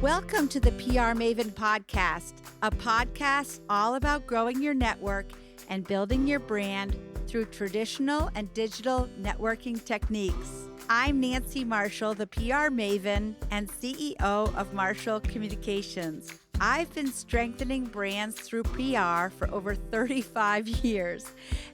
Welcome to the PR Maven Podcast, a podcast all about growing your network and building your brand through traditional and digital networking techniques. I'm Nancy Marshall, the PR Maven and CEO of Marshall Communications. I've been strengthening brands through PR for over 35 years,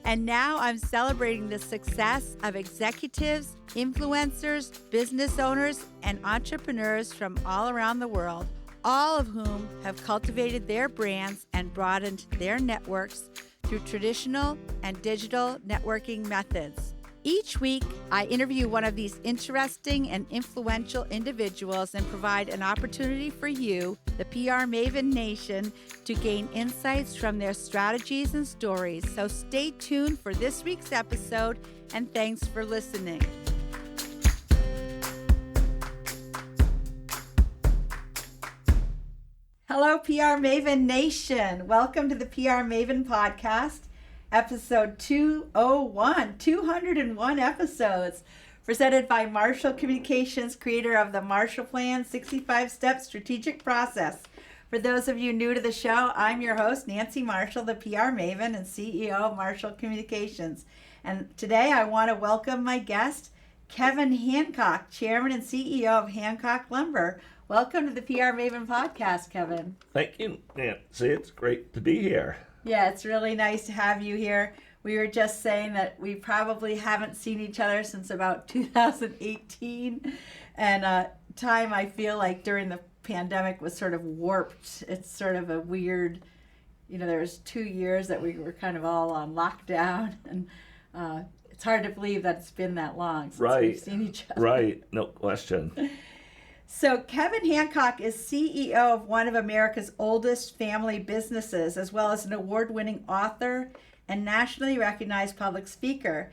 and now I'm celebrating the success of executives, influencers, business owners, and entrepreneurs from all around the world, all of whom have cultivated their brands and broadened their networks through traditional and digital networking methods. Each week, I interview one of these interesting and influential individuals and provide an opportunity for you, the PR Maven Nation, to gain insights from their strategies and stories. So stay tuned for this week's episode, and thanks for listening. Hello, PR Maven Nation. Welcome to the PR Maven Podcast. Episode 201 episodes, presented by Marshall Communications, creator of the Marshall Plan 65-Step Strategic Process. For those of you new to the show, I'm your host, Nancy Marshall, the PR Maven and CEO of Marshall Communications. And today I want to welcome my guest, Kevin Hancock, Chairman and CEO of Hancock Lumber. Welcome to the PR Maven Podcast, Kevin. Thank you, Nancy. It's great to be here. Yeah, it's really nice to have you here. We were just saying that we probably haven't seen each other since about 2018. And time, I feel like, during the pandemic was sort of warped. It's sort of a weird, there was 2 years that we were kind of all on lockdown. And it's hard to believe that it's been that long since we've seen each other. Right, no question. So Kevin Hancock is CEO of one of America's oldest family businesses, as well as an award-winning author and nationally recognized public speaker.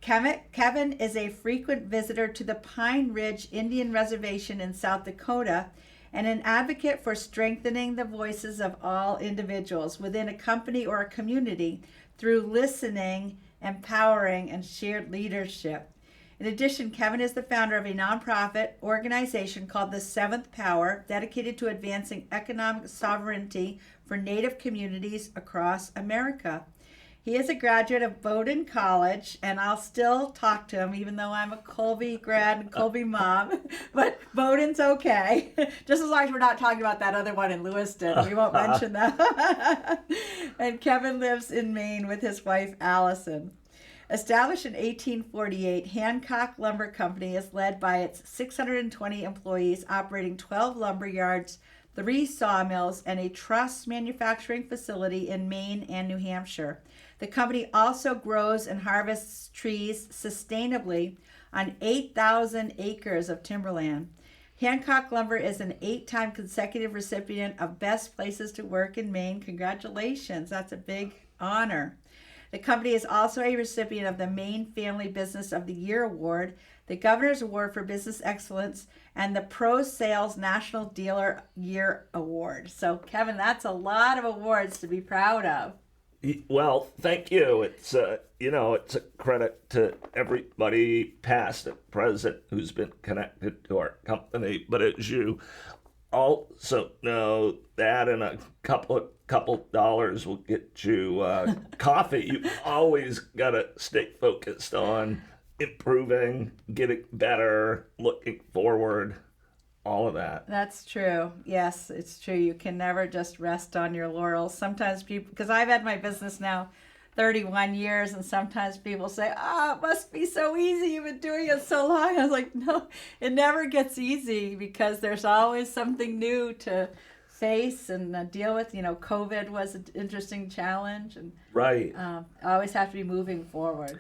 Kevin is a frequent visitor to the Pine Ridge Indian Reservation in South Dakota and an advocate for strengthening the voices of all individuals within a company or a community through listening, empowering, and shared leadership. In addition, Kevin is the founder of a nonprofit organization called the Seventh Power, dedicated to advancing economic sovereignty for Native communities across America. He is a graduate of Bowdoin College, and I'll still talk to him, even though I'm a Colby grad and Colby mom. But Bowdoin's okay, just as long as we're not talking about that other one in Lewiston. We won't mention that. And Kevin lives in Maine with his wife, Allison. Established in 1848, Hancock Lumber Company is led by its 620 employees, operating 12 lumber yards, 3 sawmills, and a truss manufacturing facility in Maine and New Hampshire. The company also grows and harvests trees sustainably on 8,000 acres of timberland. Hancock Lumber is an 8-time consecutive recipient of Best Places to Work in Maine. Congratulations, that's a big honor. The company is also a recipient of the Maine Family Business of the Year Award, the Governor's Award for Business Excellence, and the Pro Sales National Dealer Year Award. So, Kevin, that's a lot of awards to be proud of. Well, thank you. It's it's a credit to everybody, past and present, who's been connected to our company. But as you also know, that and a couple dollars will get you coffee. You've always got to stay focused on improving, getting better, looking forward, all of that. That's true. Yes, it's true. You can never just rest on your laurels. Sometimes people, because I've had my business now 31 years, and sometimes people say, it must be so easy. You've been doing it so long. I was like, no, it never gets easy, because there's always something new to face and deal with. COVID was an interesting challenge, and right. I always have to be moving forward.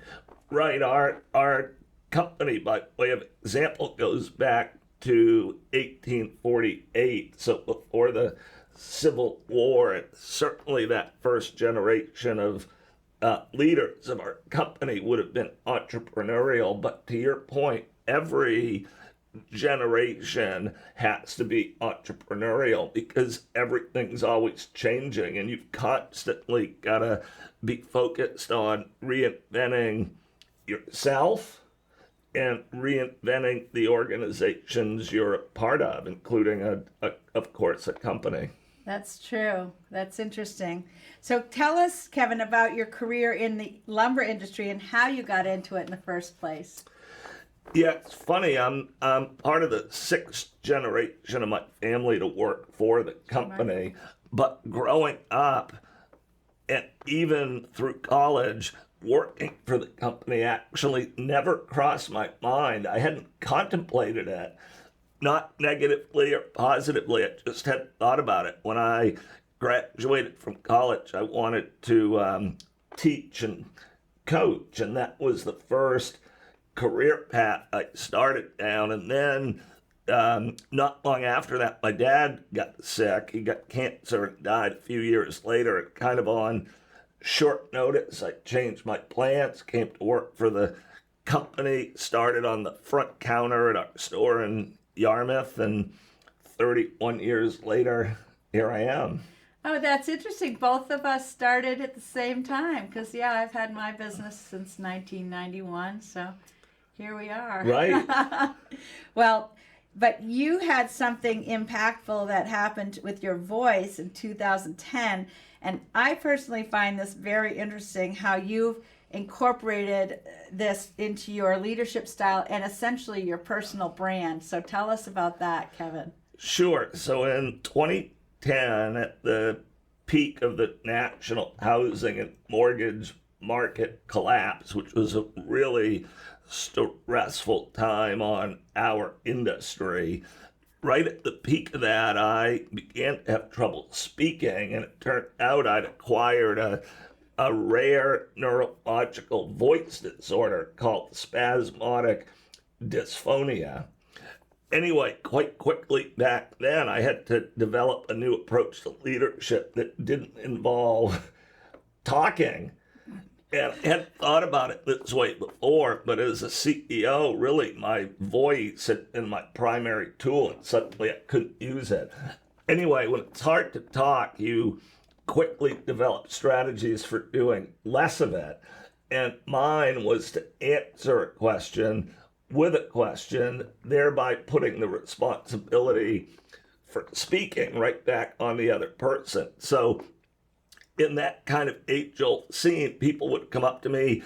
Right. Our company, by way of example, goes back to 1848, so before the Civil War. And certainly that first generation of leaders of our company would have been entrepreneurial. But to your point, every generation has to be entrepreneurial, because everything's always changing, and you've constantly got to be focused on reinventing yourself and reinventing the organizations you're a part of, including a of course, a company. That's true. That's interesting. So tell us, Kevin, about your career in the lumber industry and how you got into it in the first place. Yeah, it's funny. I'm part of the sixth generation of my family to work for the company. But growing up, and even through college, working for the company actually never crossed my mind. I hadn't contemplated it, not negatively or positively. I just hadn't thought about it. When I graduated from college, I wanted to teach and coach, and that was the first career path I started down. And then not long after that, my dad got sick. He got cancer and died a few years later. And kind of on short notice, I changed my plans, came to work for the company, started on the front counter at our store in Yarmouth, and 31 years later, here I am. Oh, that's interesting. Both of us started at the same time because, yeah, I've had my business since 1991, so here we are. Right. Well, but you had something impactful that happened with your voice in 2010, and I personally find this very interesting how you've incorporated this into your leadership style and essentially your personal brand. So tell us about that, Kevin. Sure. So in 2010, at the peak of the national housing and mortgage market collapse, which was a really stressful time on our industry, right at the peak of that, I began to have trouble speaking, and it turned out I'd acquired a rare neurological voice disorder called spasmodic dysphonia. Anyway, quite quickly back then, I had to develop a new approach to leadership that didn't involve talking. And I hadn't thought about it this way before, but as a CEO, really my voice had been my primary tool, and suddenly I couldn't use it. Anyway, when it's hard to talk, you quickly develop strategies for doing less of it. And mine was to answer a question with a question, thereby putting the responsibility for speaking right back on the other person. So in that kind of age-old scene, people would come up to me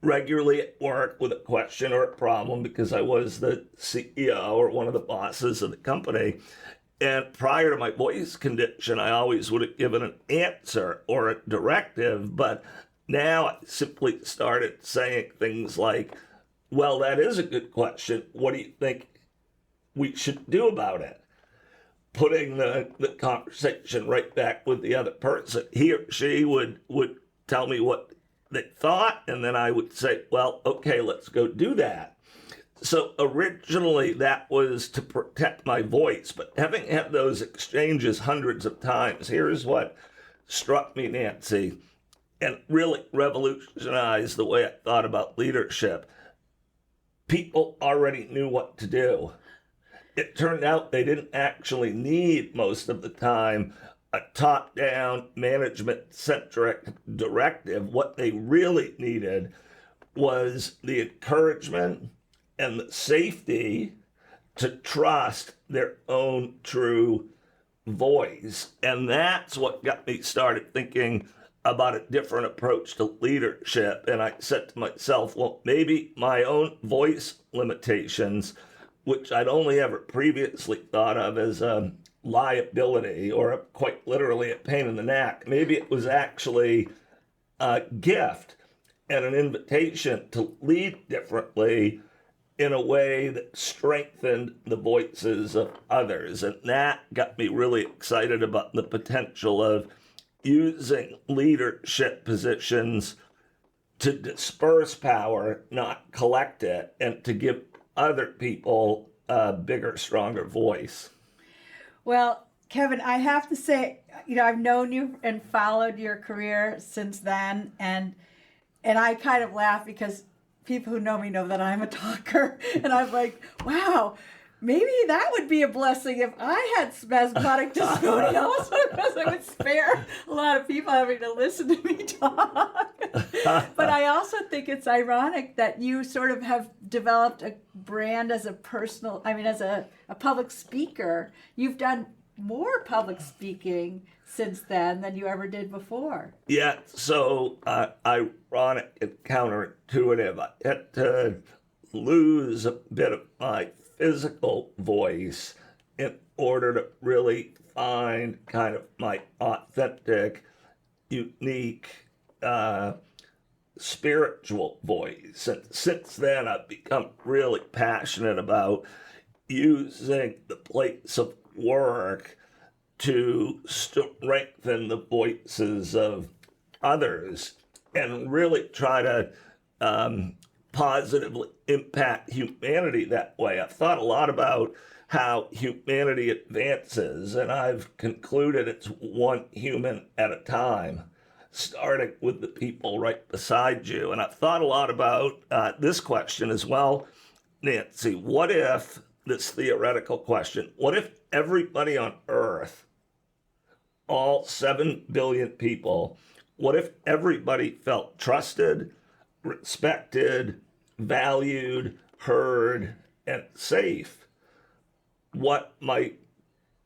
regularly at work with a question or a problem because I was the CEO or one of the bosses of the company. And prior to my voice condition, I always would have given an answer or a directive, but now I simply started saying things like, well, that is a good question. What do you think we should do about it? Putting the conversation right back with the other person. He or she would tell me what they thought, and then I would say, well, okay, let's go do that. So originally that was to protect my voice, but having had those exchanges hundreds of times, here's what struck me, Nancy, and really revolutionized the way I thought about leadership. People already knew what to do. It turned out they didn't actually need, most of the time, a top-down, management-centric directive. What they really needed was the encouragement and the safety to trust their own true voice. And that's what got me started thinking about a different approach to leadership. And I said to myself, well, maybe my own voice limitations, which I'd only ever previously thought of as a liability or quite literally a pain in the neck, maybe it was actually a gift and an invitation to lead differently in a way that strengthened the voices of others. And that got me really excited about the potential of using leadership positions to disperse power, not collect it, and to give other people a bigger, stronger voice. Well, Kevin, I have to say, I've known you and followed your career since then, and I kind of laugh because people who know me know that I'm a talker, and I'm like, wow, maybe that would be a blessing if I had spasmodic dysphonia also, because I would spare a lot of people having to listen to me talk. But I also think it's ironic that you sort of have developed a brand as a as a public speaker. You've done more public speaking since then than you ever did before. Yeah, so ironic and counterintuitive. I had to lose a bit of my physical voice in order to really find kind of my authentic, unique, spiritual voice. And since then, I've become really passionate about using the place of work to strengthen the voices of others and really try to positively impact humanity that way. I've thought a lot about how humanity advances, and I've concluded it's one human at a time, starting with the people right beside you. And I've thought a lot about this question as well, Nancy. What if, this theoretical question, what if everybody on Earth, all 7 billion people, what if everybody felt trusted, respected, valued, heard, and safe? What might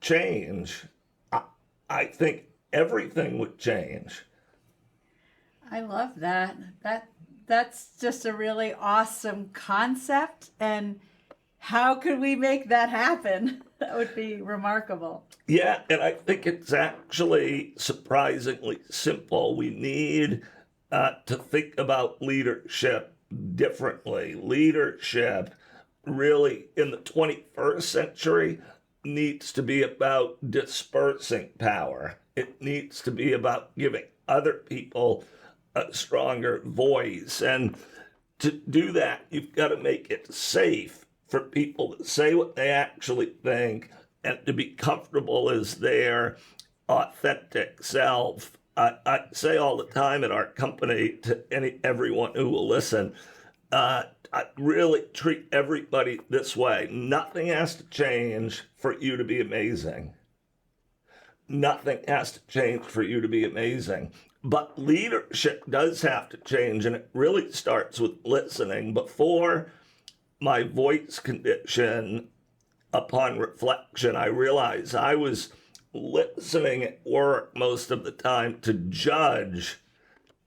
change? I think everything would change. I love that. That's just a really awesome concept. And how could we make that happen? That would be remarkable. Yeah, and I think it's actually surprisingly simple. We need to think about leadership differently. Leadership, really, in the 21st century, needs to be about dispersing power. It needs to be about giving other people a stronger voice. And to do that, you've got to make it safe for people to say what they actually think and to be comfortable as their authentic self. I say all the time at our company to everyone who will listen, I really treat everybody this way. Nothing has to change for you to be amazing. Nothing has to change for you to be amazing. But leadership does have to change, and it really starts with listening. Before my voice condition, upon reflection, I realized I was listening at work most of the time to judge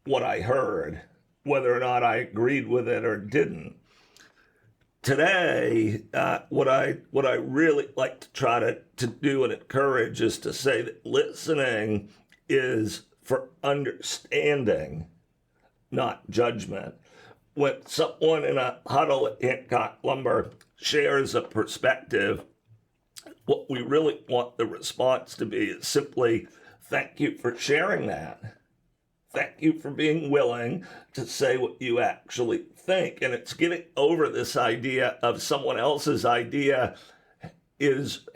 what I heard, whether or not I agreed with it or didn't. Today, what I really like to try to do and encourage is to say that listening is for understanding, not judgment. When someone in a huddle at Hancock Lumber shares a perspective, what we really want the response to be is simply, thank you for sharing that. Thank you for being willing to say what you actually think. And it's getting over this idea of someone else's idea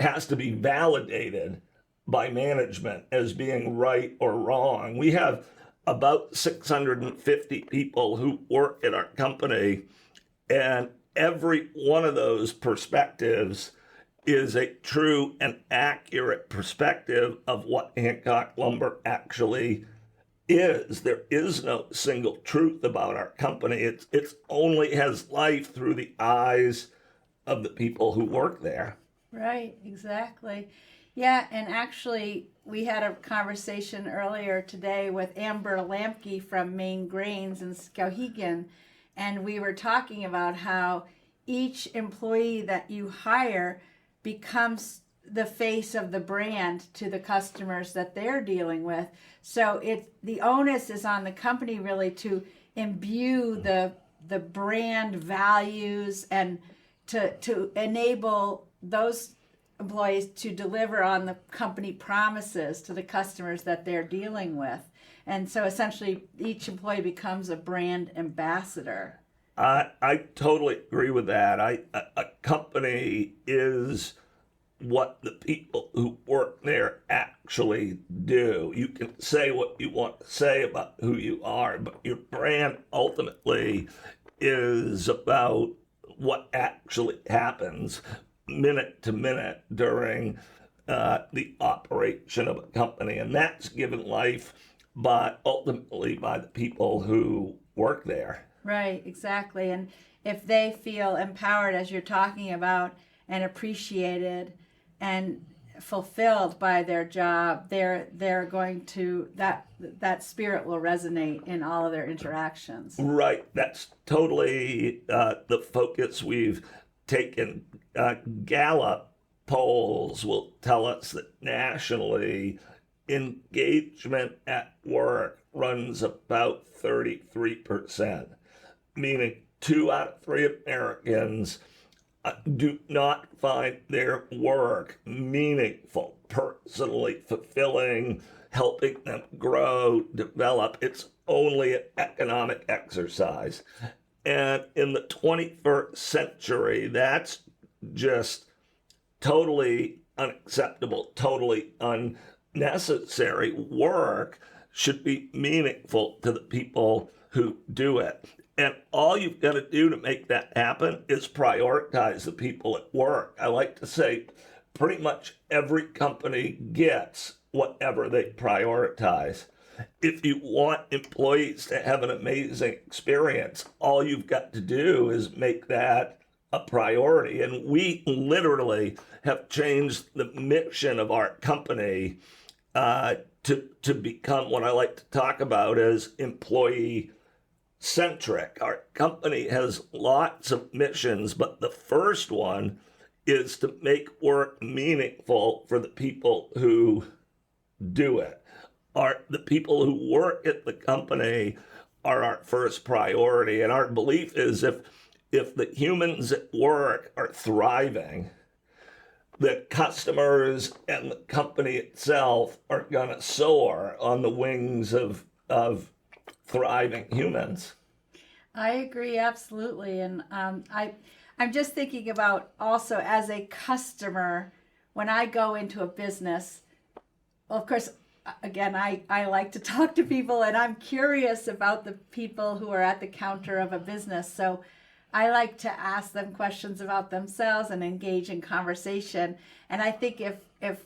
has to be validated by management as being right or wrong. We have about 650 people who work at our company, and every one of those perspectives is a true and accurate perspective of what Hancock Lumber actually is. There is no single truth about our company. It's only has life through the eyes of the people who work there. Right, exactly. Yeah, and actually, we had a conversation earlier today with Amber Lamke from Maine Grains in Skowhegan, and we were talking about how each employee that you hire becomes the face of the brand to the customers that they're dealing with. So the onus is on the company really to imbue the brand values and to enable those employees to deliver on the company promises to the customers that they're dealing with. And so essentially each employee becomes a brand ambassador. I totally agree with that. A company is what the people who work there actually do. You can say what you want to say about who you are, but your brand ultimately is about what actually happens minute to minute during the operation of a company. And that's given life ultimately by the people who work there. Right, exactly. And if they feel empowered, as you're talking about, and appreciated and fulfilled by their job, they're going to that spirit will resonate in all of their interactions. Right. That's totally the focus we've taken. Gallup polls will tell us that nationally, engagement at work runs about 33%, meaning 2 out of 3 Americans do not find their work meaningful, personally fulfilling, helping them grow, develop. It's only an economic exercise. And in the 21st century, that's just totally unacceptable, totally unnecessary. Work should be meaningful to the people who do it. And all you've got to do to make that happen is prioritize the people at work. I like to say pretty much every company gets whatever they prioritize. If you want employees to have an amazing experience, all you've got to do is make that a priority. And we literally have changed the mission of our company to become what I like to talk about as employee centric. Our company has lots of missions, but the first one is to make work meaningful for the people who do it. The people who work at the company are our first priority. And our belief is if the humans at work are thriving, the customers and the company itself are going to soar on the wings of thriving humans. I agree absolutely, and I'm just thinking about also as a customer when I go into a business. Well, of course, again, I like to talk to people, and I'm curious about the people who are at the counter of a business. So I like to ask them questions about themselves and engage in conversation. And I think if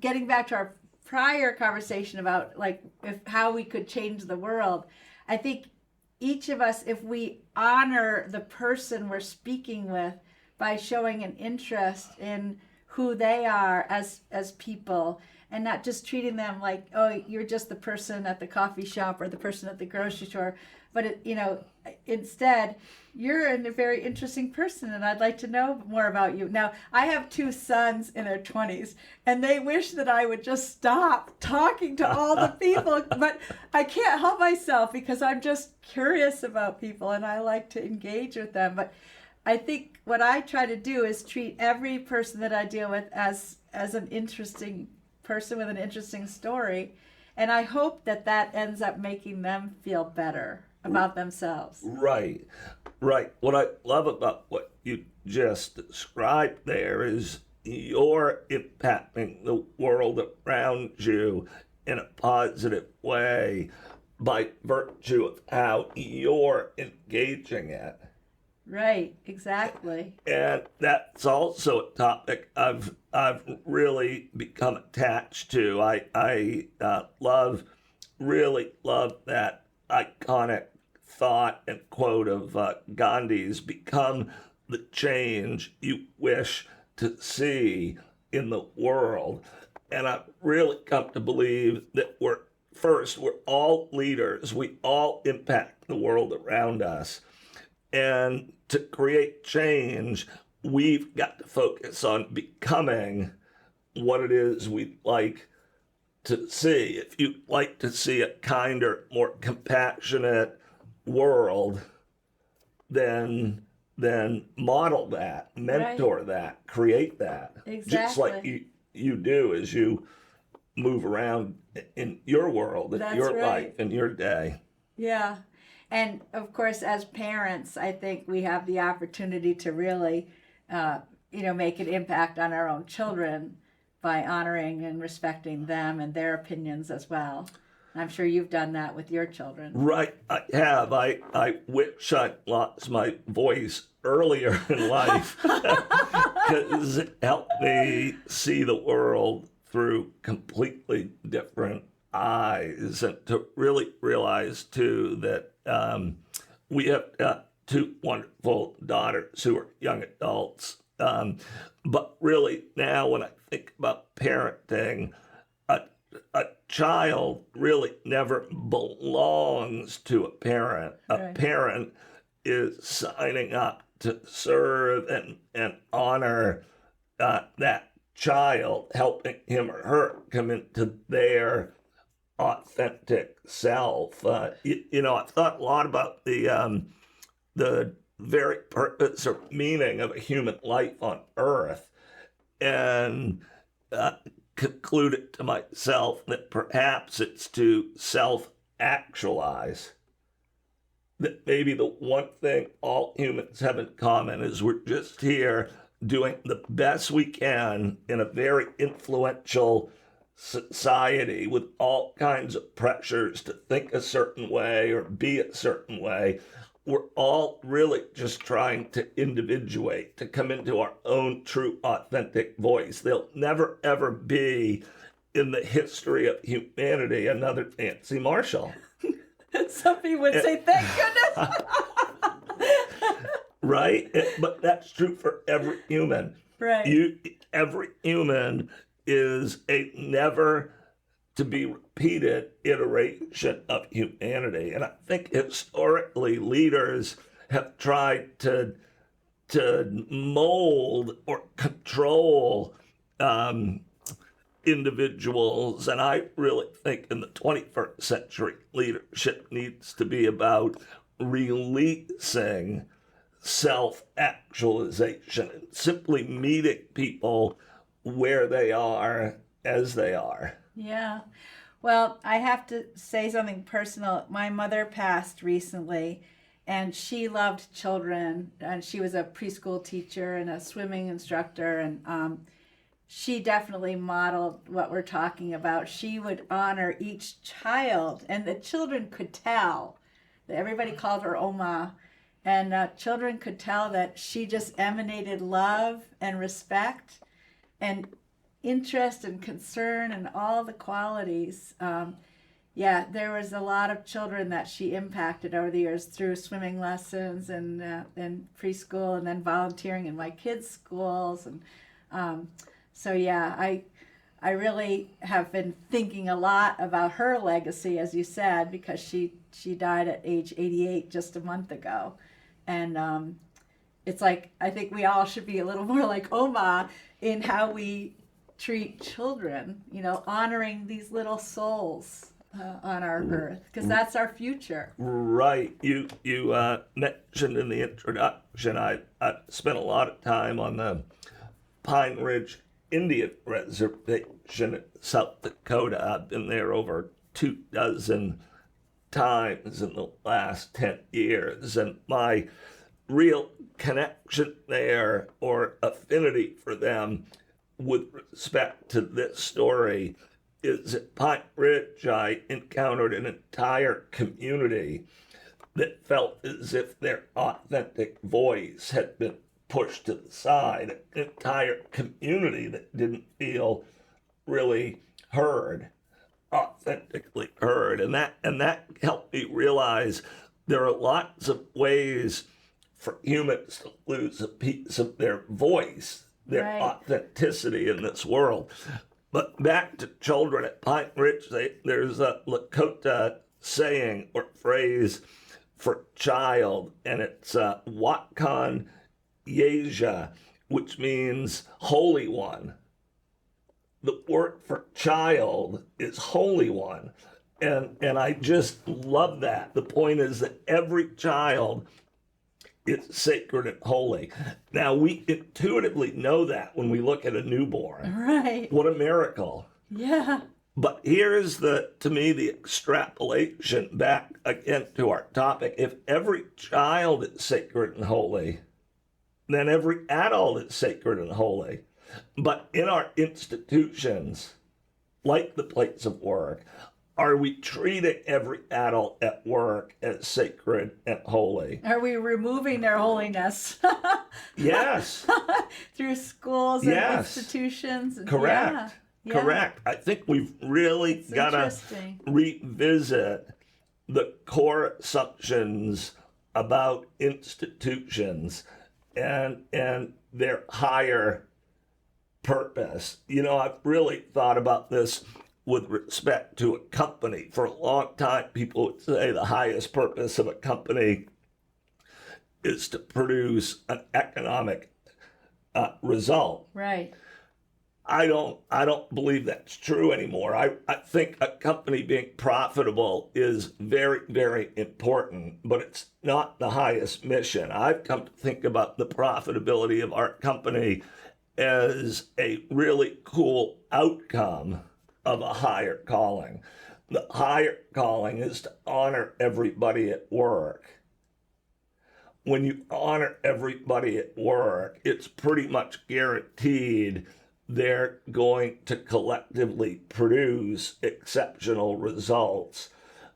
getting back to our prior conversation about how we could change the world, I think each of us, if we honor the person we're speaking with by showing an interest in who they are as people, and not just treating them like, oh, you're just the person at the coffee shop or the person at the grocery store, but instead, you're a very interesting person, and I'd like to know more about you. Now, I have 2 sons in their 20s, and they wish that I would just stop talking to all the people, but I can't help myself because I'm just curious about people, and I like to engage with them. But I think what I try to do is treat every person that I deal with as an interesting person with an interesting story, and I hope that ends up making them feel better about themselves. Right. What I love about what you just described there is you're impacting the world around you in a positive way by virtue of how you're engaging it. Right, exactly. And that's also a topic I've really become attached to. I really love that iconic thought and quote of Gandhi's: "Become the change you wish to see in the world." And I've really come to believe that we're all leaders. We all impact the world around us. And to create change, we've got to focus on becoming what it is we'd like to see. If you'd like to see a kinder, more compassionate world, then model that, mentor that, create that. Exactly. Just like you do as you move around in your world, in your life, in your day. Yeah. And of course, as parents, I think we have the opportunity to really, make an impact on our own children by honoring and respecting them and their opinions as well. I'm sure you've done that with your children. Right, I have. I wish I'd lost my voice earlier in life because it helped me see the world through completely different eyes, and to really realize too that we have 2 wonderful daughters who are young adults, But really now when I think about parenting, a child really never belongs to a parent. A Right. parent is signing up to serve and honor that child, helping him or her come into their authentic self. I've thought a lot about the very purpose or meaning of a human life on Earth, and concluded to myself that perhaps it's to self-actualize. That maybe the one thing all humans have in common is we're just here doing the best we can in a very influential society with all kinds of pressures to think a certain way or be a certain way. We're all really just trying to individuate, to come into our own true, authentic voice. There'll never, ever be in the history of humanity another Nancy Marshall. Some people would say, thank goodness. Right? But that's true for every human. Right. Every human is a never to be repeated iteration of humanity. And I think historically leaders have tried to mold or control individuals. And I really think in the 21st century, leadership needs to be about releasing self-actualization and simply meeting people where they are as they are. Yeah. Well, I have to say something personal. My mother passed recently, and she loved children, and she was a preschool teacher and a swimming instructor, and she definitely modeled what we're talking about. She would honor each child, and the children could tell. Everybody called her Oma, and children could tell that she just emanated love and respect and interest and concern and all the qualities. There was a lot of children that she impacted over the years through swimming lessons and preschool, and then volunteering in my kids' schools. And I really have been thinking a lot about her legacy, as you said, because she died at age 88 just a month ago. And it's like, I think we all should be a little more like Oma in how we treat children, honoring these little souls on our earth, because that's our future. Right. You mentioned in the introduction, I spent a lot of time on the Pine Ridge Indian Reservation in South Dakota. I've been there over 24 times in the last 10 years, and my real connection there or affinity for them with respect to this story is at Pine Ridge. I encountered an entire community that felt as if their authentic voice had been pushed to the side, an entire community that didn't feel really heard, authentically heard. And that helped me realize there are lots of ways for humans to lose a piece of their voice, their authenticity in this world. But back to children at Pine Ridge, there's a Lakota saying or phrase for child, and it's Watkan Yeja, which means holy one. The word for child is holy one. And I just love that. The point is that every child is sacred and holy. Now, we intuitively know that when we look at a newborn. Right. What a miracle. Yeah. But here's to me, the extrapolation back again to our topic. If every child is sacred and holy, then every adult is sacred and holy. But in our institutions, like the place of work, are we treating every adult at work as sacred and holy? Are we removing their holiness? Yes. Through schools and institutions? Correct. Yeah. Correct. I think we've really got to revisit the core assumptions about institutions and their higher purpose. You know, I've really thought about this with respect to a company. For a long time, people would say the highest purpose of a company is to produce an economic result. Right. I don't believe that's true anymore. I think a company being profitable is very, very important, but it's not the highest mission. I've come to think about the profitability of our company as a really cool outcome of a higher calling. The higher calling is to honor everybody at work. When you honor everybody at work, it's pretty much guaranteed they're going to collectively produce exceptional results.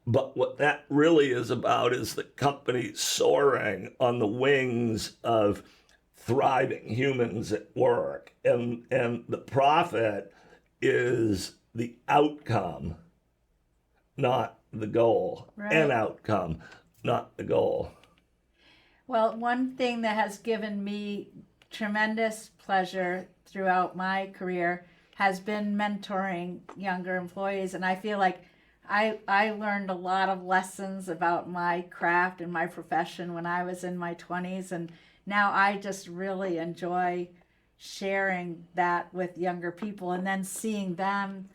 But what that really is about is the company soaring on the wings of thriving humans at work. And the profit is the outcome, not the goal. Right. An outcome, not the goal. Well, one thing that has given me tremendous pleasure throughout my career has been mentoring younger employees. And I feel like I learned a lot of lessons about my craft and my profession when I was in my 20s. And now I just really enjoy sharing that with younger people and then seeing them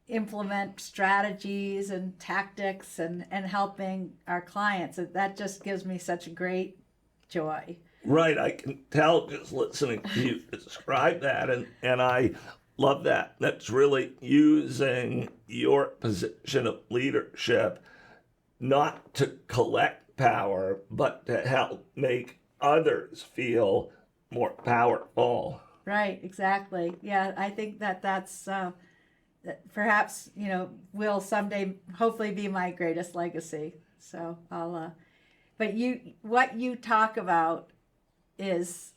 implement strategies and tactics and helping our clients. That just gives me such great joy. Right, I can tell just listening to you describe that, and I love that. That's really using your position of leadership not to collect power, but to help make others feel more powerful. Right, exactly. Yeah, I think that's perhaps, will someday hopefully be my greatest legacy. So I'll, but what you talk about is,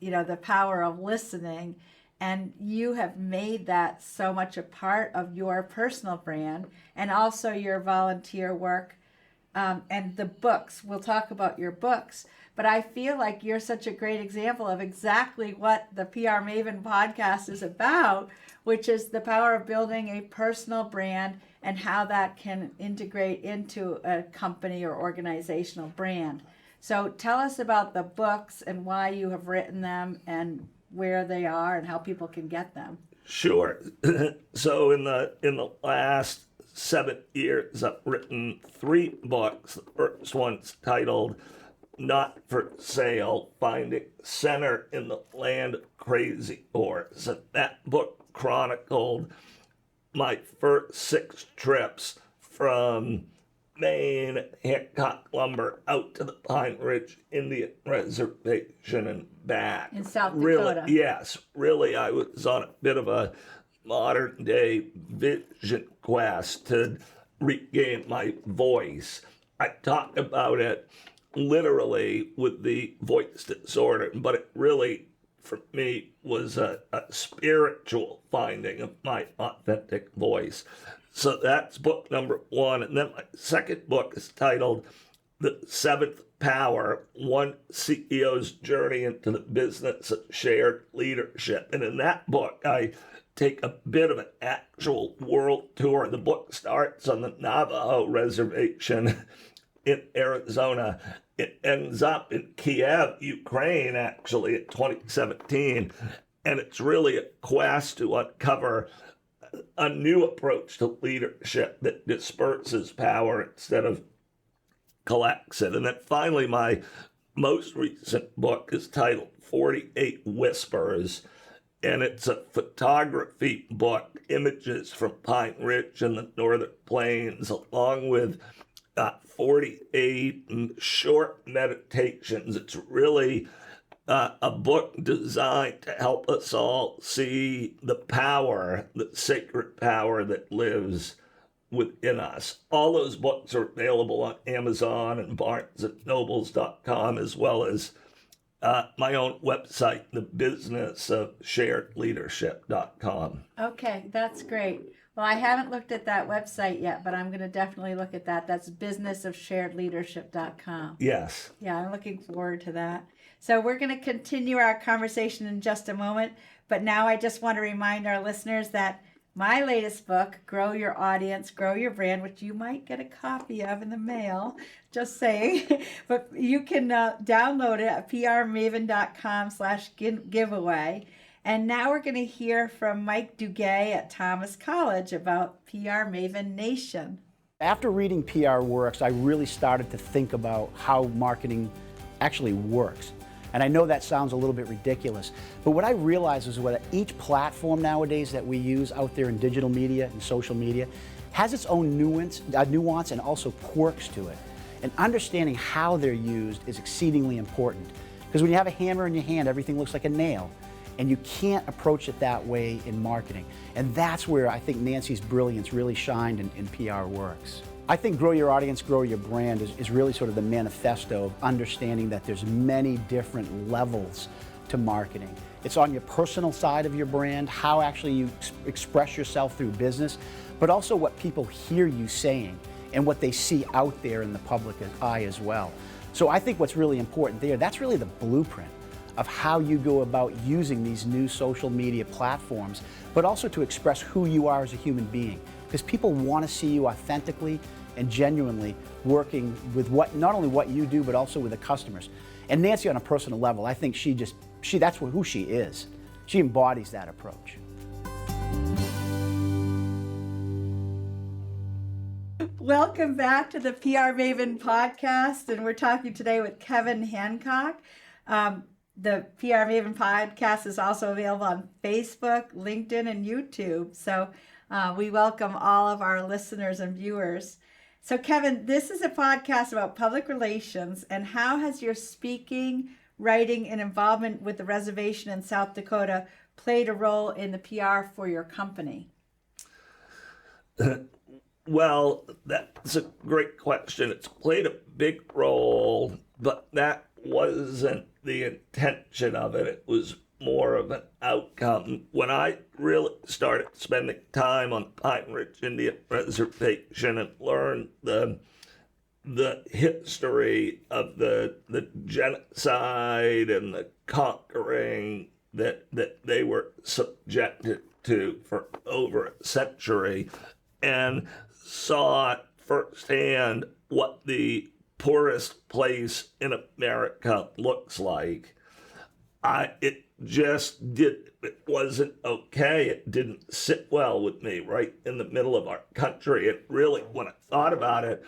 the power of listening, and you have made that so much a part of your personal brand and also your volunteer work, and the books. We'll talk about your books, but I feel like you're such a great example of exactly what the PR Maven podcast is about, which is the power of building a personal brand and how that can integrate into a company or organizational brand. So tell us about the books and why you have written them and where they are and how people can get them. Sure. So in the last 7 years, I've written 3 books. The first one's titled Not for Sale, Finding Center in the Land of Crazy Horse. And that book chronicled my first 6 trips from Maine, Hancock Lumber, out to the Pine Ridge Indian Reservation and back. In South Dakota. Really, yes, really, I was on a bit of a modern day vision quest to regain my voice. I talk about it literally with the voice disorder, but it really, for me, was a spiritual finding of my authentic voice. So that's book number 1. And then my second book is titled The Seventh Power, One CEO's Journey into the Business of Shared Leadership. And in that book, I take a bit of an actual world tour. The book starts on the Navajo Reservation in Arizona. It ends up in Kiev, Ukraine, actually, in 2017. And it's really a quest to uncover a new approach to leadership that disperses power instead of collects it. And then finally, my most recent book is titled 48 Whispers, and it's a photography book, images from Pine Ridge and the Northern Plains, along with 48 short meditations. It's really a book designed to help us all see the power, the sacred power that lives within us. All those books are available on Amazon and BarnesandNobles.com, as well as my own website, thebusinessofsharedleadership.com. Okay, that's great. Well, I haven't looked at that website yet, but I'm going to definitely look at that. That's businessofsharedleadership.com. Yes. Yeah, I'm looking forward to that. So we're going to continue our conversation in just a moment. But now I just want to remind our listeners that my latest book, Grow Your Audience, Grow Your Brand, which you might get a copy of in the mail, just saying, but you can download it at prmaven.com/giveaway. And now we're going to hear from Mike Duguay at Thomas College about PR Maven Nation. After reading PR Works, I really started to think about how marketing actually works. And I know that sounds a little bit ridiculous, but what I realized is that each platform nowadays that we use out there in digital media and social media has its own nuance and also quirks to it. And understanding how they're used is exceedingly important. Because when you have a hammer in your hand, everything looks like a nail. And you can't approach it that way in marketing. And that's where I think Nancy's brilliance really shined in PR Works. I think Grow Your Audience, Grow Your Brand is really sort of the manifesto of understanding that there's many different levels to marketing. It's on your personal side of your brand, how actually you express yourself through business, but also what people hear you saying and what they see out there in the public eye as well. So I think what's really important there, that's really the blueprint of how you go about using these new social media platforms, but also to express who you are as a human being. Because people want to see you authentically and genuinely working with not only what you do, but also with the customers. And Nancy, on a personal level, I think that's who she is. She embodies that approach. Welcome back to the PR Maven podcast, and we're talking today with Kevin Hancock. The PR Maven podcast is also available on Facebook, LinkedIn, and YouTube. So we welcome all of our listeners and viewers. So Kevin, this is a podcast about public relations, and how has your speaking, writing, and involvement with the reservation in South Dakota played a role in the PR for your company? Well, that's a great question. It's played a big role, but that wasn't the intention of it. It was more of an outcome. When I really started spending time on Pine Ridge Indian Reservation and learned the history of the genocide and the conquering that they were subjected to for over a century, and saw firsthand what the poorest place in America looks like, it wasn't okay. It didn't sit well with me right in the middle of our country. And really, when I thought about it,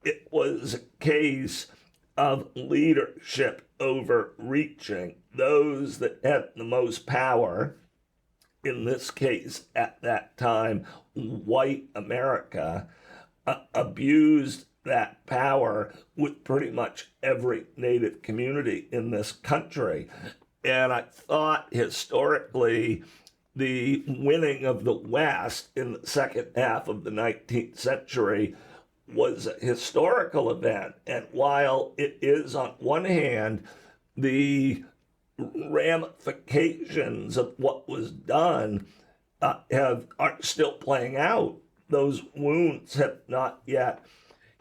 it was a case of leadership overreaching. Those that had the most power, in this case, at that time, white America, abused that power with pretty much every Native community in this country. And I thought historically, the winning of the West in the second half of the 19th century was a historical event. And while it is, on one hand, the ramifications of what was done are still playing out, those wounds have not yet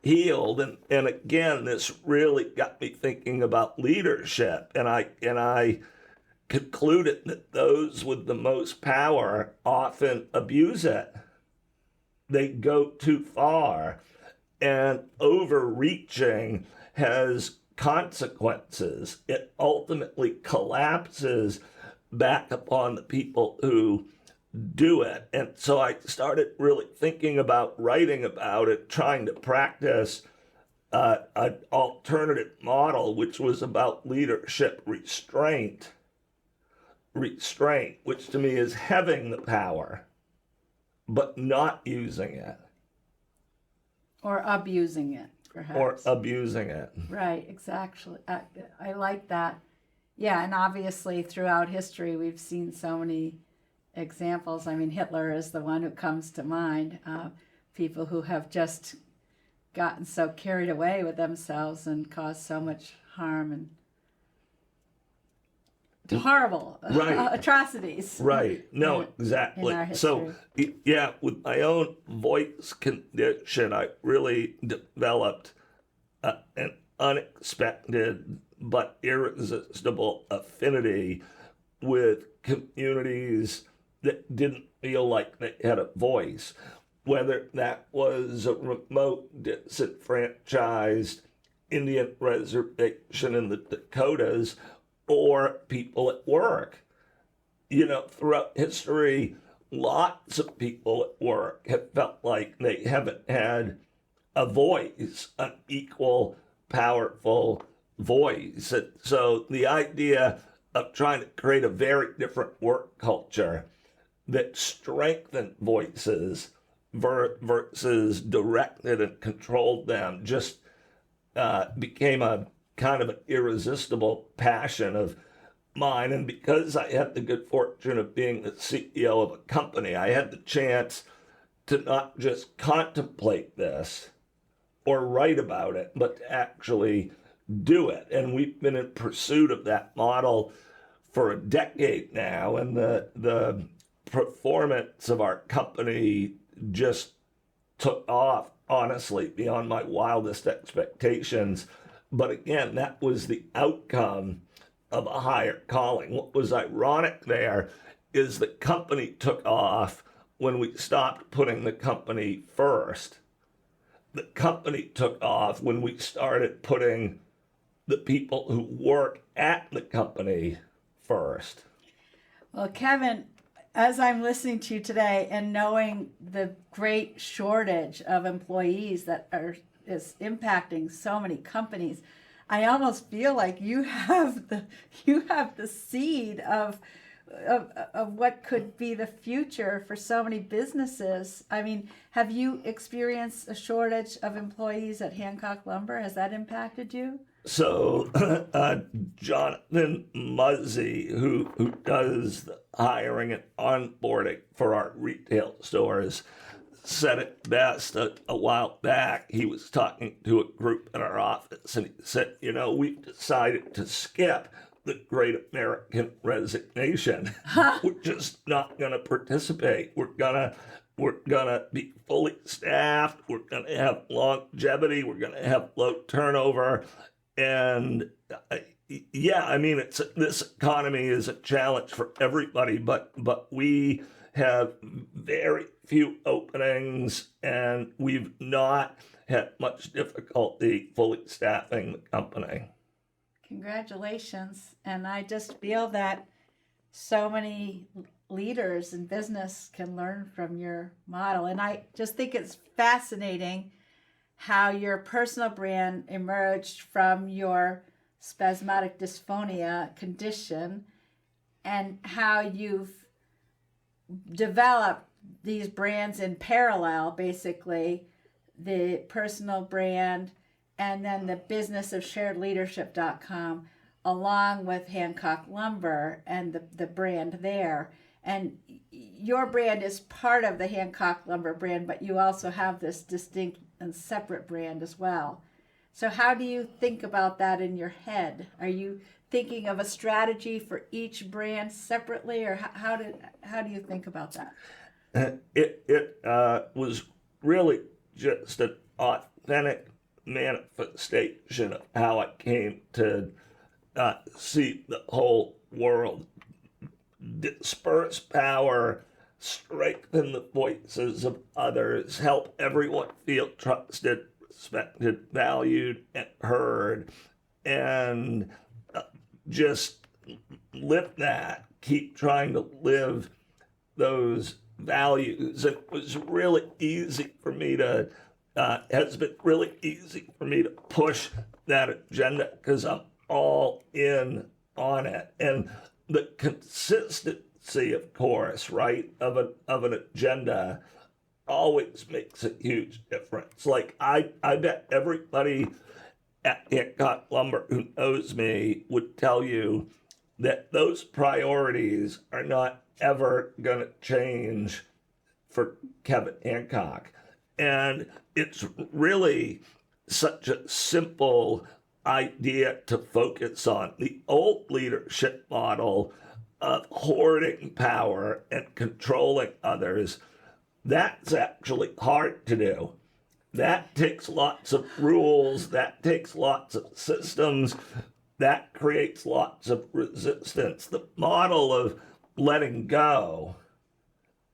healed. And again, this really got me thinking about leadership. And I concluded that those with the most power often abuse it. They go too far, and overreaching has consequences. It ultimately collapses back upon the people who do it. And so I started really thinking about writing about it, trying to practice an alternative model, which was about leadership restraint, which to me is having the power, but not using it. Or abusing it, perhaps. Or abusing it. Right, exactly. I like that. Yeah, and obviously throughout history, we've seen so many examples. I mean, Hitler is the one who comes to mind. People who have just gotten so carried away with themselves and caused so much harm and horrible atrocities. Right. No, exactly. In our So, yeah, with my own voice condition, I really developed an unexpected but irresistible affinity with communities that didn't feel like they had a voice, whether that was a remote, disenfranchised Indian reservation in the Dakotas or people at work. You know, throughout history, lots of people at work have felt like they haven't had a voice, an equal, powerful voice. And so the idea of trying to create a very different work culture that strengthened voices versus directed and controlled them just became a kind of an irresistible passion of mine. And because I had the good fortune of being the CEO of a company, I had the chance to not just contemplate this or write about it, but to actually do it. And we've been in pursuit of that model for a decade now, and the performance of our company just took off, honestly, beyond my wildest expectations. But again, that was the outcome of a higher calling. What was ironic there is the company took off when we stopped putting the company first. The company took off when we started putting the people who work at the company first. Well, Kevin, as I'm listening to you today and knowing the great shortage of employees that is impacting so many companies, I almost feel like you have the seed of what could be the future for so many businesses. I mean, have you experienced a shortage of employees at Hancock Lumber? Has that impacted you? So Jonathan Muzzy, who does the hiring and onboarding for our retail stores, said it best a while back. He was talking to a group in our office, and he said, you know, we've decided to skip the Great American Resignation. We're just not going to participate. We're gonna be fully staffed. We're gonna have longevity. We're gonna have low turnover. And yeah, I mean, this economy is a challenge for everybody, but we have very few openings, and we've not had much difficulty fully staffing the company. Congratulations. And I just feel that so many leaders in business can learn from your model. And I just think it's fascinating how your personal brand emerged from your spasmodic dysphonia condition and how you've developed these brands in parallel, basically the personal brand and then the business of sharedleadership.com, along with Hancock Lumber and the brand there. And your brand is part of the Hancock Lumber brand, but you also have this distinct and separate brand as well. So how do you think about that in your head? Are you thinking of a strategy for each brand separately, or how do you think about that? It was really just an authentic manifestation of how I came to see the whole world. Disperse power, strengthen the voices of others, help everyone feel trusted, respected, valued, and heard, and just live that, keep trying to live those values. It was really easy for me to, has been really easy for me to push that agenda because I'm all in on it. And the consistency, of course, right, of an agenda always makes a huge difference. Like I bet everybody at Hancock Lumber who knows me would tell you that those priorities are not ever going to change for Kevin Hancock. And it's really such a simple idea to focus on. The old leadership model of hoarding power and controlling others, that's actually hard to do. That takes lots of rules, that takes lots of systems, that creates lots of resistance. The model of letting go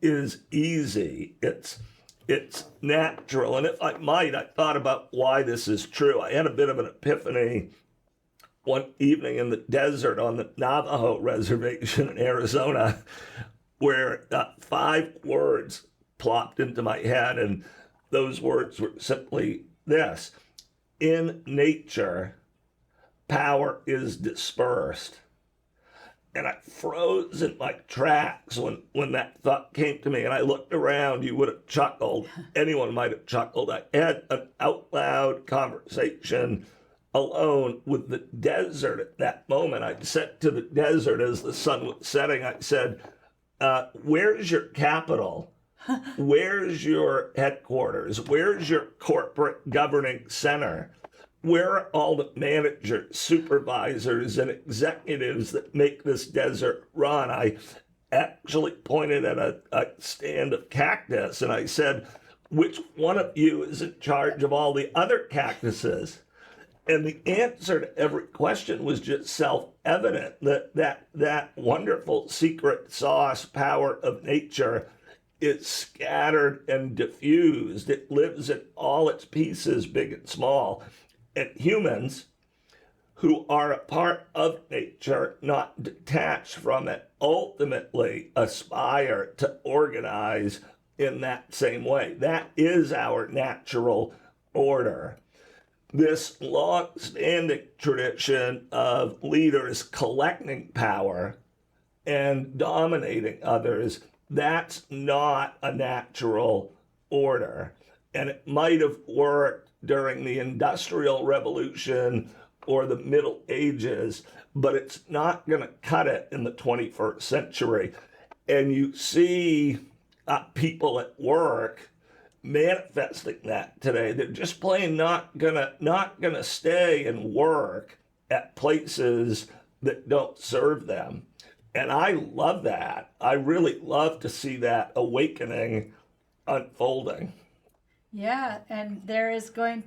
is easy. It's natural. And if I might, I thought about why this is true. I had a bit of an epiphany one evening in the desert on the Navajo reservation in Arizona, where 5 words plopped into my head, and those words were simply this: in nature, power is dispersed. And I froze in my tracks when that thought came to me, and I looked around. You would have chuckled. Anyone might have chuckled. I had an out loud conversation alone with the desert at that moment. I said to the desert as the sun was setting, I said, where's your capital? Where's your headquarters? Where's your corporate governing center? Where are all the managers, supervisors, and executives that make this desert run? I actually pointed at a stand of cactus, and I said, which one of you is in charge of all the other cactuses? And the answer to every question was just self-evident, that wonderful secret sauce power of nature is scattered and diffused. It lives in all its pieces, big and small. And humans, who are a part of nature, not detached from it, ultimately aspire to organize in that same way. That is our natural order. This long-standing tradition of leaders collecting power and dominating others, that's not a natural order. And it might have worked during the Industrial Revolution or the Middle Ages, but it's not going to cut it in the 21st century. And you see people at work manifesting that today. They're just plain not gonna stay and work at places that don't serve them. And I love that. I really love to see that awakening unfolding. Yeah, and it's going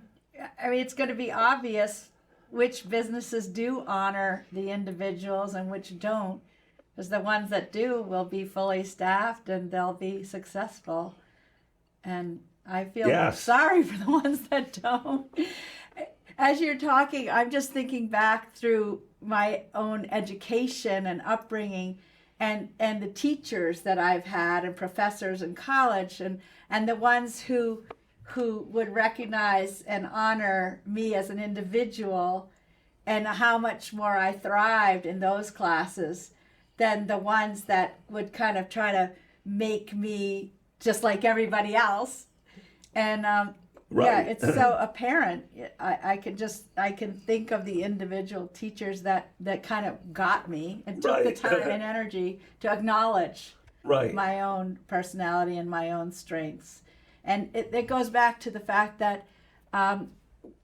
to be obvious which businesses do honor the individuals and which don't, because the ones that do will be fully staffed and they'll be successful. And I feel sorry for the ones that don't. As you're talking, I'm just thinking back through my own education and upbringing and the teachers that I've had and professors in college and the ones who would recognize and honor me as an individual and how much more I thrived in those classes than the ones that would kind of try to make me just like everybody else. And yeah, it's so apparent. I can think of the individual teachers that kind of got me and took the time and energy to acknowledge my own personality and my own strengths. And it goes back to the fact that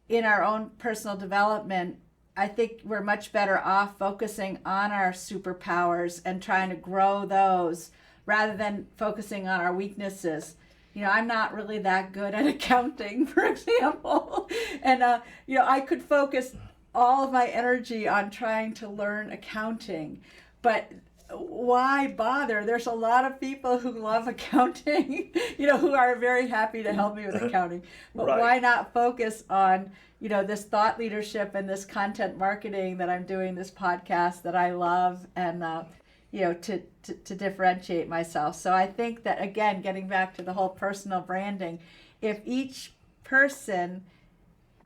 in our own personal development, I think we're much better off focusing on our superpowers and trying to grow those rather than focusing on our weaknesses. You know, I'm not really that good at accounting, for example. And, I could focus all of my energy on trying to learn accounting. But why bother? There's a lot of people who love accounting, who are very happy to help me with accounting. But why not focus on, this thought leadership and this content marketing that I'm doing, this podcast that I love, and, to differentiate myself. So I think that, again, getting back to the whole personal branding, if each person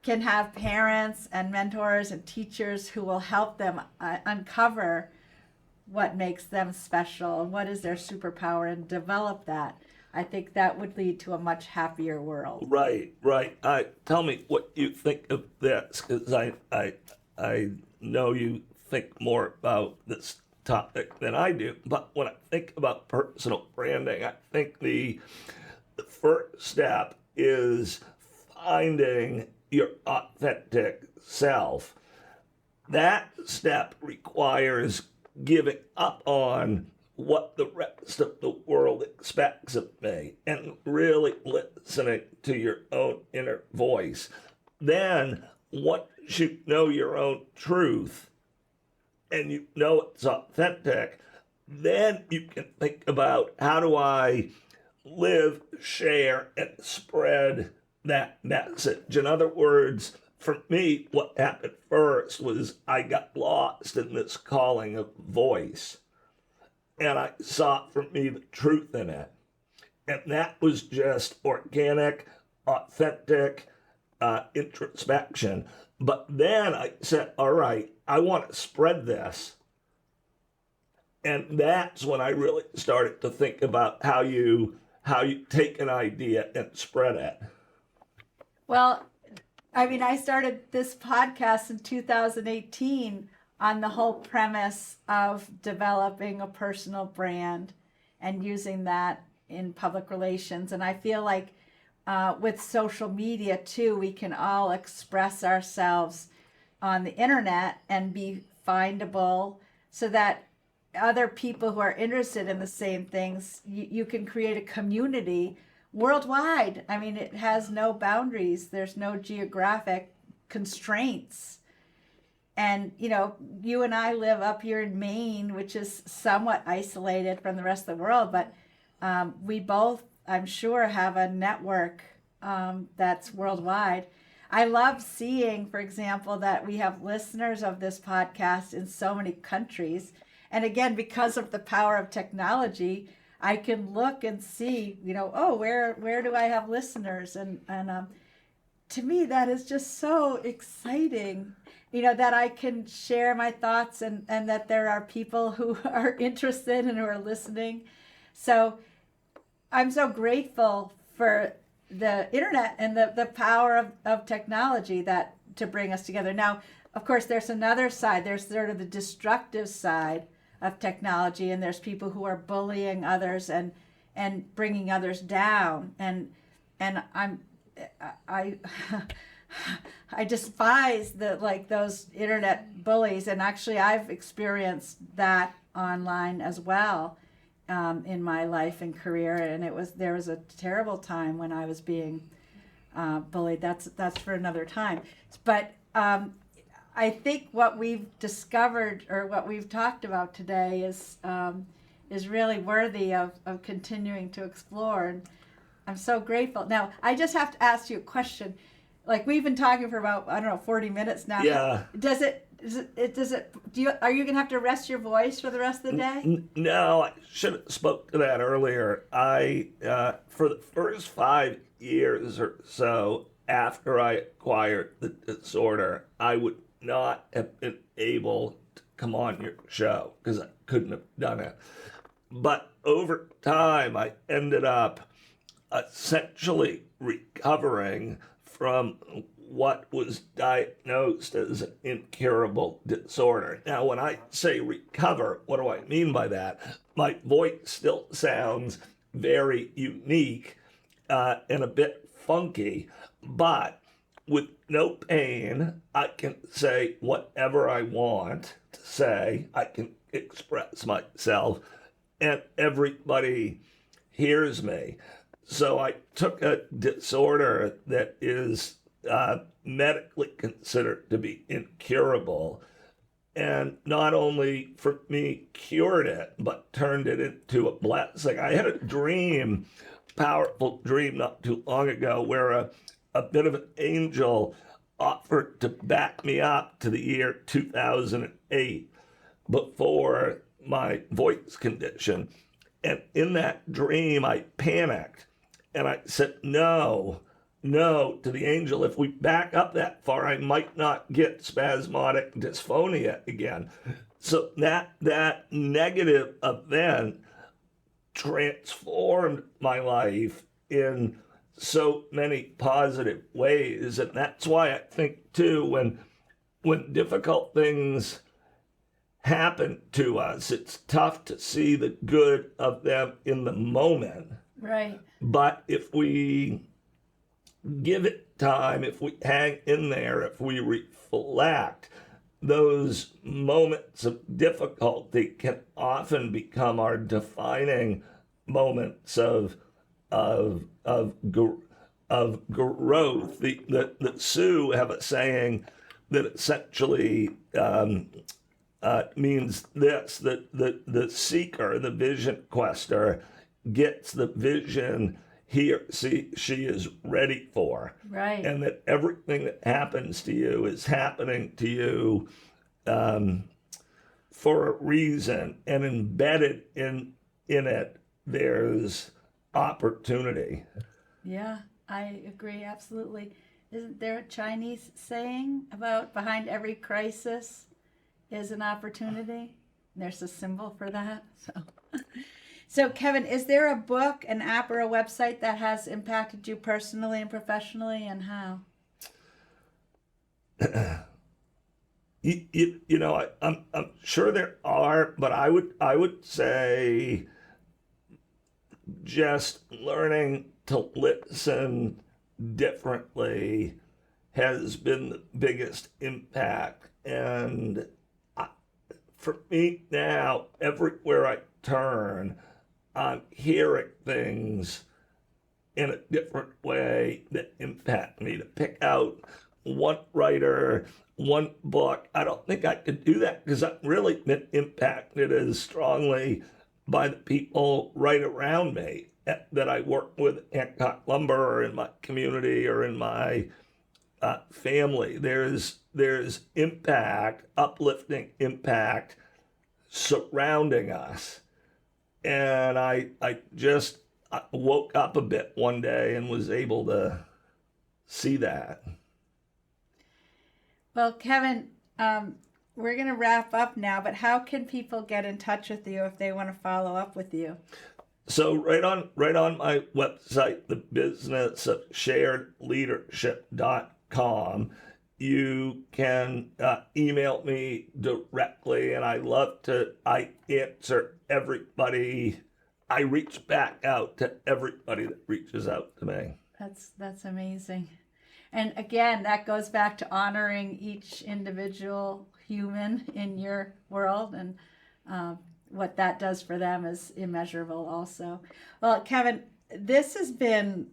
can have parents and mentors and teachers who will help them uncover what makes them special and what is their superpower and develop that, I think that would lead to a much happier world. Right. Tell me what you think of this, because I know you think more about this topic than I do. But when I think about personal branding, I think the first step is finding your authentic self. That step requires giving up on what the rest of the world expects of me and really listening to your own inner voice. Then, once you know your own truth, and you know it's authentic, then you can think about how do I live, share, and spread that message. In other words, for me, what happened first was I got lost in this calling of voice, and I saw for me the truth in it. And that was just organic, authentic introspection. But then I said, all right, I want to spread this. And that's when I really started to think about how you take an idea and spread it. Well, I mean, I started this podcast in 2018 on the whole premise of developing a personal brand and using that in public relations. And I feel like with social media too, we can all express ourselves on the internet and be findable so that other people who are interested in the same things, you can create a community worldwide. I mean, it has no boundaries. There's no geographic constraints. And, you know, you and I live up here in Maine, which is somewhat isolated from the rest of the world, but we both, I'm sure, have a network that's worldwide. I love seeing, for example, that we have listeners of this podcast in so many countries. And again, because of the power of technology, I can look and see, you know, oh, where do I have listeners? And to me, that is just so exciting, you know, that I can share my thoughts and that there are people who are interested and who are listening. So I'm so grateful for the internet and the power of technology that to bring us together. Now, of course, there's another side. There's sort of the destructive side of technology, and there's people who are bullying others and bringing others down. And I despise those internet bullies. And actually, I've experienced that online as well. In my life and career, and there was a terrible time when I was being bullied. That's for another time. But I think what we've discovered or what we've talked about today is really worthy of continuing to explore. And I'm so grateful. Now, I just have to ask you a question. Like, we've been talking for about 40 minutes now. Yeah. Are you gonna have to rest your voice for the rest of the day? No, I should have spoke to that earlier. I for the first 5 years or so after I acquired the disorder, I would not have been able to come on your show because I couldn't have done it. But over time, I ended up essentially recovering from what was diagnosed as an incurable disorder. Now, when I say recover, what do I mean by that? My voice still sounds very unique and a bit funky, but with no pain, I can say whatever I want to say. I can express myself, and everybody hears me. So I took a disorder that is medically considered to be incurable, and not only for me cured it, but turned it into a blessing. I had a dream, powerful dream not too long ago, where a bit of an angel offered to back me up to the year 2008 before my voice condition. And in that dream, I panicked and I said, no, to the angel. If we back up that far, I might not get spasmodic dysphonia again. So that negative event transformed my life in so many positive ways. And that's why I think, too, when difficult things happen to us, it's tough to see the good of them in the moment. Right. But if we give it time, if we hang in there, if we reflect, those moments of difficulty can often become our defining moments of growth. The Sioux have a saying that essentially means this, that the seeker, the vision quester, gets the vision he or she is ready for. Right. And that everything that happens to you is happening to you for a reason, and embedded in it, there's opportunity. Yeah, I agree, absolutely. Isn't there a Chinese saying about behind every crisis is an opportunity? There's a symbol for that. So Kevin, is there a book, an app, or a website that has impacted you personally and professionally, and how? I'm sure there are, but I would say just learning to listen differently has been the biggest impact. And for me now, everywhere I turn, I'm hearing things in a different way that impact me. To pick out one writer, one book, I don't think I could do that, because I've really been impacted as strongly by the people right around me that I work with at Hancock Lumber, or in my community, or in my family. There's impact, uplifting impact surrounding us. And I just woke up a bit one day and was able to see that. Well, Kevin, we're going to wrap up now, but how can people get in touch with you if they want to follow up with you? So right on my website, the business of sharedleadership.com, you can email me directly, and I answer everybody. I reach back out to everybody that reaches out to me. That's amazing. And again, that goes back to honoring each individual human in your world, and what that does for them is immeasurable also. Well, Kevin, this has been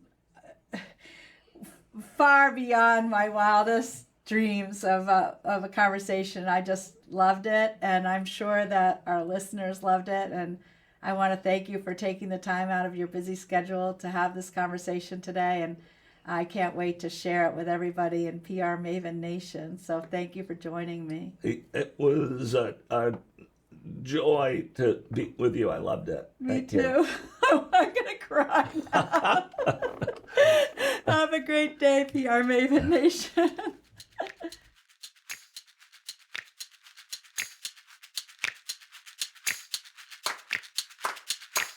far beyond my wildest dreams of a conversation. I just loved it, and I'm sure that our listeners loved it. And I want to thank you for taking the time out of your busy schedule to have this conversation today. And I can't wait to share it with everybody in PR Maven Nation. So thank you for joining me. It was a joy to be with you. I loved it. Me too. I'm going to cry now. Have a great day, PR Maven Nation.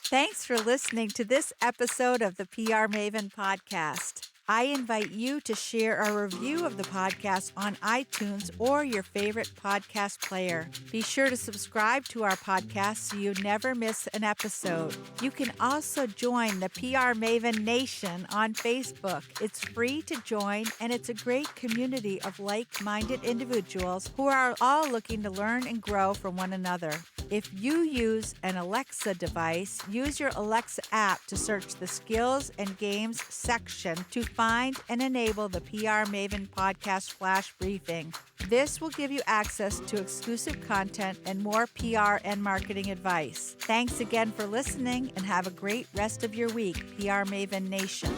Thanks for listening to this episode of the PR Maven podcast. I invite you to share a review of the podcast on iTunes or your favorite podcast player. Be sure to subscribe to our podcast so you never miss an episode. You can also join the PR Maven Nation on Facebook. It's free to join, and it's a great community of like-minded individuals who are all looking to learn and grow from one another. If you use an Alexa device, use your Alexa app to search the Skills and Games section to find and enable the PR Maven Podcast Flash Briefing. This will give you access to exclusive content and more PR and marketing advice. Thanks again for listening, and have a great rest of your week, PR Maven Nation.